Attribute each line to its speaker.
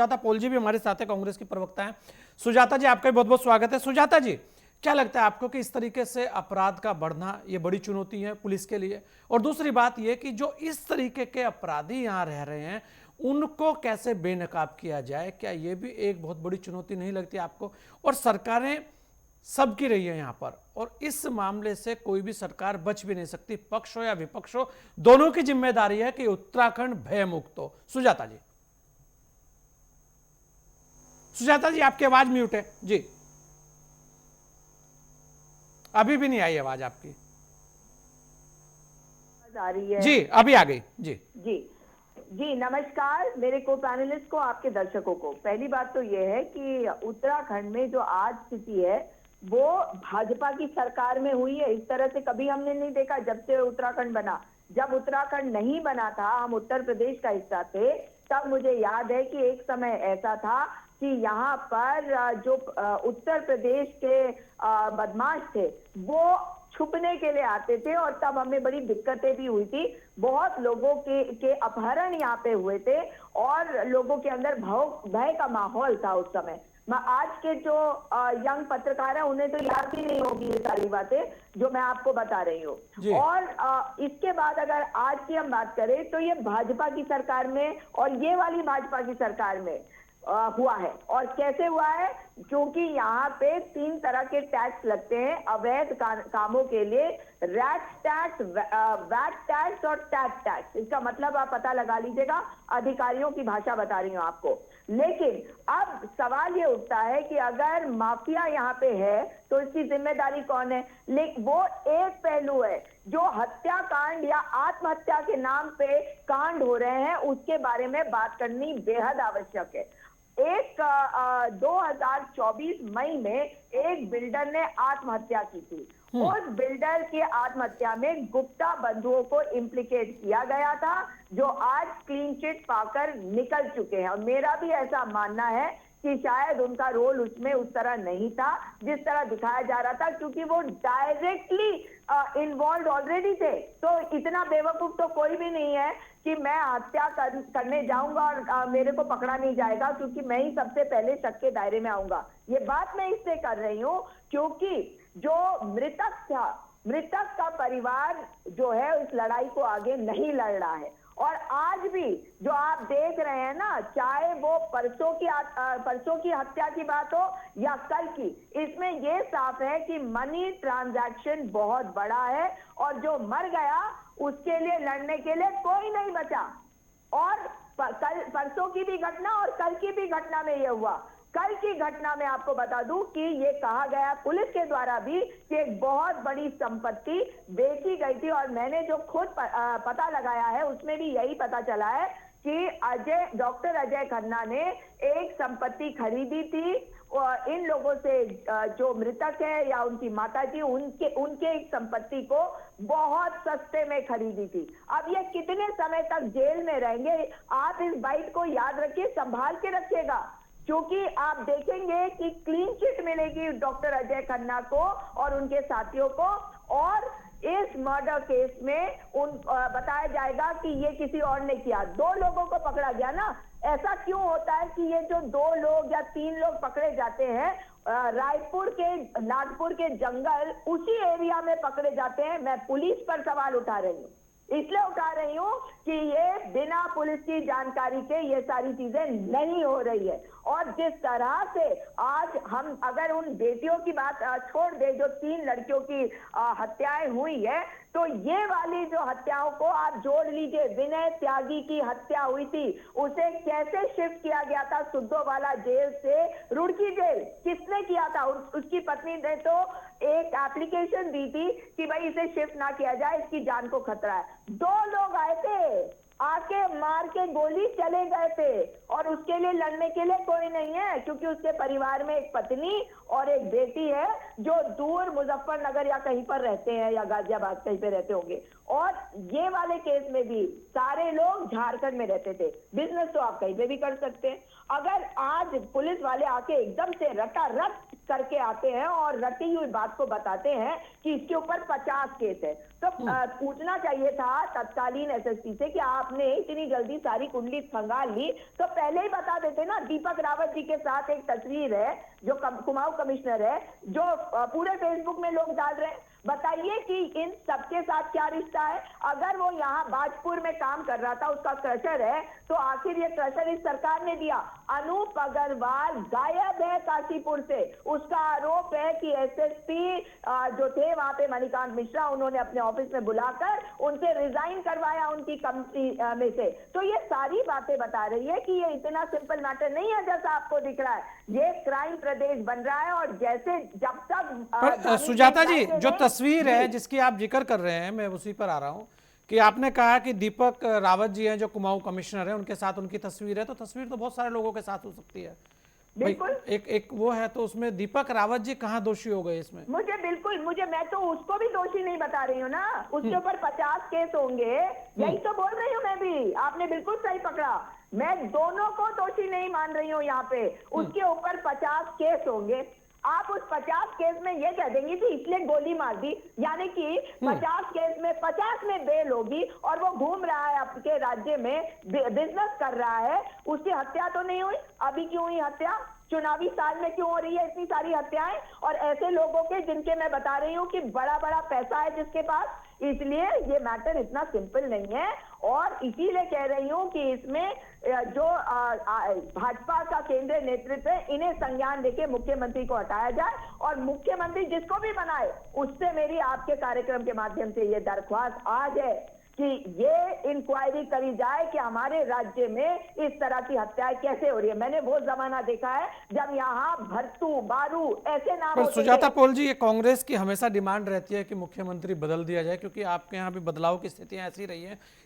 Speaker 1: Sujata Paul जी भी हमारे साथ है, कांग्रेस की प्रवक्ता हैं। सुजाता जी, आपका भी बहुत बहुत स्वागत है। सुजाता जी, क्या लगता है आपको कि इस तरीके से अपराध का बढ़ना ये बड़ी चुनौती है पुलिस के लिए? और दूसरी बात ये कि जो इस तरीके के अपराधी यहाँ रह रहे हैं उनको कैसे बेनकाब किया जाए, क्या ये भी एक बहुत बड़ी चुनौती नहीं लगती आपको? और सरकारें सबकी रही है यहाँ पर, और इस मामले से कोई भी सरकार बच भी नहीं सकती, पक्ष हो या विपक्ष हो, दोनों की जिम्मेदारी है कि उत्तराखंड भय मुक्त हो। सुजाता जी। सुजाता जी, आपकी आवाज म्यूट है जी, अभी भी नहीं आई आवाज आपकी।
Speaker 2: आ रही है
Speaker 1: जी, अभी आ गई जी।
Speaker 2: जी जी। नमस्कार मेरे को पैनलिस्ट को, आपके दर्शकों को। पहली बात तो ये है कि उत्तराखंड में जो आज स्थिति है वो भाजपा की सरकार में हुई है। इस तरह से कभी हमने नहीं देखा जब से उत्तराखंड बना। जब उत्तराखंड नहीं बना था, हम उत्तर प्रदेश का हिस्सा थे, तब मुझे याद है कि एक समय ऐसा था कि यहाँ पर जो उत्तर प्रदेश के बदमाश थे वो छुपने के लिए आते थे, और तब हमें बड़ी दिक्कतें भी हुई थी। बहुत लोगों के अपहरण यहाँ पे हुए थे, और लोगों के अंदर भय का माहौल था उस समय। आज के जो यंग पत्रकार हैं उन्हें तो याद ही नहीं होगी ये सारी बातें जो मैं आपको बता रही हूँ। और इसके बाद अगर आज की हम बात करें तो ये भाजपा की सरकार में, और ये वाली भाजपा की सरकार में हुआ है। और कैसे हुआ है? क्योंकि यहाँ पे 3 तरह के टैक्स लगते हैं अवैध कामों के लिए: रैट टैक्स, वैट टैक्स और टैट टैक्स। इसका मतलब आप पता लगा लीजिएगा, अधिकारियों की भाषा बता रही हूँ आपको। लेकिन अब सवाल ये उठता है कि अगर माफिया यहाँ पे है तो इसकी जिम्मेदारी कौन है? लेकिन वो एक पहलू है जो हत्याकांड या आत्महत्या के नाम पे कांड हो रहे हैं, उसके बारे में बात करनी बेहद आवश्यक है। 2024 मई में एक बिल्डर ने आत्महत्या की थी। उस बिल्डर की आत्महत्या में गुप्ता बंधुओं को इम्प्लीकेट किया गया था, जो आज क्लीन चिट पाकर निकल चुके हैं। और मेरा भी ऐसा मानना है कि शायद उनका रोल उसमें उस तरह नहीं था जिस तरह दिखाया जा रहा था, क्योंकि वो डायरेक्टली इन्वॉल्व ऑलरेडी थे। तो इतना बेवकूफ तो कोई भी नहीं है कि मैं हत्या करने जाऊंगा और मेरे को पकड़ा नहीं जाएगा, क्योंकि मैं ही सबसे पहले शक के दायरे में आऊंगा। ये बात मैं इसलिए कर रही हूँ क्योंकि जो मृतक था, मृतक का परिवार जो है इस लड़ाई को आगे नहीं लड़ रहा है। और आज भी जो आप देख रहे हैं ना, चाहे वो परसों की हत्या की बात हो या कल की, इसमें ये साफ है कि मनी ट्रांजैक्शन बहुत बड़ा है, और जो मर गया उसके लिए लड़ने के लिए कोई नहीं बचा। और कल परसों की भी घटना और कल की भी घटना में यह हुआ। कल की घटना में आपको बता दूं कि ये कहा गया पुलिस के द्वारा भी कि एक बहुत बड़ी संपत्ति बेची गई थी, और मैंने जो खुद पता लगाया है उसमें भी यही पता चला है कि डॉक्टर अजय खन्ना ने एक संपत्ति खरीदी थी इन लोगों से, जो मृतक है या उनकी माताजी, उनके एक संपत्ति को बहुत सस्ते में खरीदी थी। अब ये कितने समय तक जेल में रहेंगे, आप इस बाइट को याद रखिए, संभाल के रखिएगा, क्योंकि आप देखेंगे कि क्लीन चिट मिलेगी डॉक्टर अजय खन्ना को और उनके साथियों को। और इस मर्डर केस में बताया जाएगा कि ये किसी और ने किया। 2 लोगों को पकड़ा गया ना। ऐसा क्यों होता है कि ये जो 2 लोग या 3 लोग पकड़े जाते हैं, रायपुर के नागपुर के जंगल उसी एरिया में पकड़े जाते हैं? मैं पुलिस पर सवाल उठा रही हूँ, इसलिए उठा रही हूं कि ये बिना पुलिस की जानकारी के ये सारी चीजें नहीं हो रही है। और जिस तरह से आज हम अगर उन बेटियों की बात छोड़ दे, जो 3 लड़कियों की हत्याएं हुई है, तो ये वाली जो हत्याओं को आप जोड़ लीजिए। विनय त्यागी की हत्या हुई थी, उसे कैसे शिफ्ट किया गया था सुद्धोवाला जेल से रुड़की जेल? किसने किया था? उसकी पत्नी ने तो एक एप्लीकेशन दी थी कि भाई इसे शिफ्ट ना किया जाए, इसकी जान को खतरा है। 2 लोग आए थे, आके मार के गोली चले गए थे, और उसके लिए लड़ने के लिए कोई नहीं है, क्योंकि उसके परिवार में एक पत्नी और एक बेटी है जो दूर मुजफ्फरनगर या कहीं पर रहते हैं, या गाजियाबाद कहीं पे रहते होंगे। और ये वाले केस में भी सारे लोग झारखंड में रहते थे। बिजनेस तो आप कहीं पे भी कर सकते हैं। अगर आज पुलिस वाले आके एकदम से रटारट करके आते हैं और रटी हुई बात को बताते हैं कि इसके ऊपर 50 केस है। तो पूछना चाहिए था तत्कालीन एसएसपी से कि आपने इतनी जल्दी सारी कुंडली खंगाल ली तो पहले ही बता देते ना। दीपक रावत जी के साथ एक तस्वीर है जो कुमाऊं कमिश्नर है, जो पूरे फेसबुक में लोग डाल रहे हैं। बताइए कि इन सबके साथ क्या रिश्ता है। अगर वो यहाँ बाजपुर में काम कर रहा था, उसका क्रशर है, तो आखिर ये क्रशर इस सरकार ने दिया। अनूप अग्रवाल गायब है काशीपुर से। उसका आरोप है कि एसएसपी जो थे वहां पे मणिकांत मिश्रा, उन्होंने अपने ऑफिस में बुलाकर उनसे रिजाइन करवाया उनकी कंपनी में से। तो ये सारी बातें बता रही है कि ये इतना सिंपल मैटर नहीं है जैसा आपको दिख रहा है। ये क्राइम प्रदेश बन रहा है और जैसे जब तक
Speaker 1: सुजाता जी, जो तस्वीर है जिसकी आप जिक्र कर रहे हैं, मैं उसी पर आ रहा हूं कि आपने कहा कि दीपक रावत जी हैं जो कुमाऊं कमिश्नर हैं, उनके साथ उनकी तस्वीर है, तो तस्वीर तो बहुत सारे लोगों के साथ हो सकती है।
Speaker 2: बिल्कुल
Speaker 1: एक वो है, तो उसमें दीपक रावत जी कहाँ दोषी हो गए इसमें?
Speaker 2: मैं तो उसको भी दोषी नहीं बता रही हूँ ना। उसके ऊपर 50 केस होंगे, यही तो बोल रही हूँ मैं भी। आपने बिल्कुल सही पकड़ा। मैं दोनों को दोषी नहीं मान रही हूँ यहाँ पे। उसके ऊपर 50 केस होंगे। आप उस 50 केस में ये कह देंगे कि इसलिए गोली मार दी, यानी कि 50 केस में 50 में बेल होगी और वो घूम रहा है आपके राज्य में, बिजनेस कर रहा है। उसकी हत्या तो नहीं हुई। अभी क्यों हुई हत्या? चुनावी साल में क्यों हो रही है इतनी सारी हत्याएं? और ऐसे लोगों के जिनके मैं बता रही हूँ कि बड़ा बड़ा पैसा है जिसके पास। इसलिए ये मैटर इतना सिंपल नहीं है और इसीलिए कह रही हूँ कि इसमें जो भाजपा का केंद्रीय नेतृत्व है, इन्हें संज्ञान देके मुख्यमंत्री को हटाया जाए और मुख्यमंत्री जिसको भी बनाए उससे मेरी आपके कार्यक्रम के माध्यम से ये दरख्वास्त आज है कि ये इंक्वायरी करी जाए कि हमारे राज्य में इस तरह की हत्याएं कैसे हो रही है। मैंने वो जमाना देखा है जब यहाँ भरतू बारू ऐसे नाम
Speaker 1: पर
Speaker 2: होते
Speaker 1: सुजाता
Speaker 2: थे।
Speaker 1: पोल जी, ये कांग्रेस की हमेशा डिमांड रहती है कि मुख्यमंत्री बदल दिया जाए, क्योंकि आपके यहाँ भी बदलाव की स्थितियां ऐसी रही हैं।